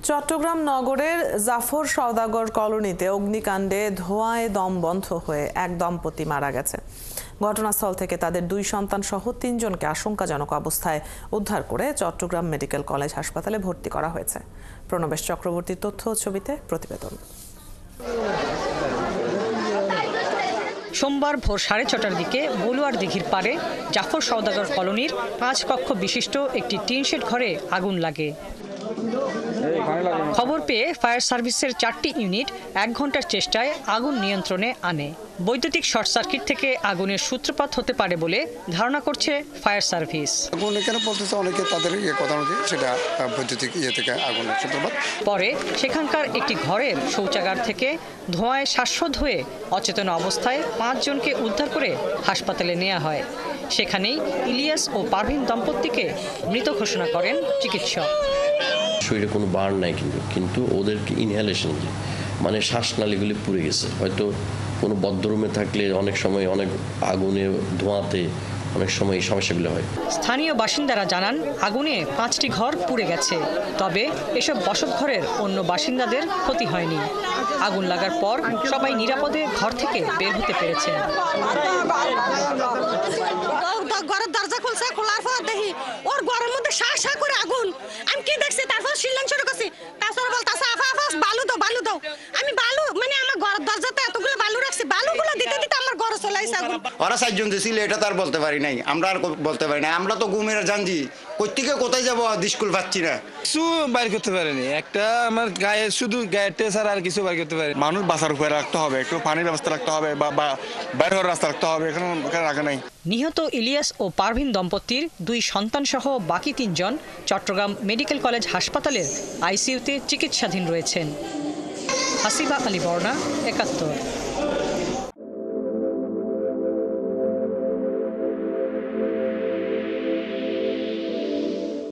চট্টগ্রাম নগরের জাফর সওদাগর কলোনিতে অগ্নিকাণ্ডে ধোঁয়ায় দম বন্ধ হয়ে এক দম্পতি মারা গেছে। ঘটনাস্থল থেকে তাদের 2 সন্তান সহ 3 জনকে আশঙ্কাজনক অবস্থায় উদ্ধার করে চট্টগ্রাম মেডিকেল কলেজ হাসপাতালে ভর্তি করা হয়েছে। প্রণবেশ চক্রবর্তীর তথ্য ও ছবিতে প্রতিবেদন। সোমবার ভোর 6:30টার দিকে বলুয়ার দিঘির পাড়ে জাফর সওদাগর কলোনির 5 কক্ষ বিশিষ্ট একটি টিনশেড ঘরে আগুন লাগে। খবর পেয়ে ফায়ার সার্ভিসের 4টি ইউনিট 1 ঘন্টার চেষ্টায় আগুন নিয়ন্ত্রণে আনে। বৈদ্যুতিক শর্ট সার্কিট থেকে আগুনের সূত্রপাত হতে পারে বলে ধারণা করছে ফায়ার সার্ভিস। পরে সেখানকার একটি ঘরের শৌচাগার থেকে ধোঁয়ায় শ্বাসরোধ হয়ে অচেতন অবস্থায় 5 জনকে উদ্ধার করে হাসপাতালে নেওয়া হয়। সেখানেই ইলিয়াস ও পারভিন দম্পতিকে মৃত ঘোষণা করেন চিকিৎসক। শরীরে কোনো বার্ন নাই, কিন্তু ওদেরকে ইনহেলেশন, মানে শ্বাসনালীগুলি পুড়ে গেছে। হয়তো কোনো বদ্ধ রুমে থাকলে অনেক সময় অনেক আগুনে ধোঁয়াতে অনেক সময় এই সমস্যাগুলো হয়। স্থানীয় বাসিন্দারা জানান আগুনে 5টি ঘর পুড়ে গেছে, তবে এসব বসতঘরের অন্য বাসিন্দাদের ক্ষতি হয়নি। আগুন লাগার পর সবাই নিরাপদে ঘর থেকে বের হতে পেরেছেন। ঘরের দরজা খুলছে, খোলার পর দেখি ওর ঘরের মধ্যে শাঁসা করে আগুন। আমি কি দেখছি, তারপর শিলন শুরু করছি, তারপর বলতাছে আফা বালু দাও। আমি বালু মানে আমার ঘরের দরজাতে এতগুলো বালু রাখছি, বালুগুলো দিতে আমার ঘরে চলে আসছে আগুন। ওরা 4 জন ছিল, এটা তো আর বলতে পারি নাই, আমরা আর বলতে পারি না। আমরা তো ঘুমের জানজি, কোথেকে কোথায় যাবো স্কুল পাচ্ছি না। কিছু বাইর করতে পারেনি, একটা আমার গায়ে শুধু গায়ের টেসার, আর কিছু বাইর করতে পারে। মানুষ বাঁচার উপরে রাখতে হবে, একটু পানির ব্যবস্থা রাখতে হবে, বা বাইর হওয়ার রাস্তা রাখতে হবে, এখানে রাখা নাই। নিহত ইলিয়াস ও পারভিন দম্পতির 2 সন্তান সহ বাকি 3 জন চট্টগ্রাম মেডিকেল কলেজ হাসপাতালের আইসিইউতে চিকিৎসাধীন রয়েছেন। হাসিবা আলী বর্ণা, 71।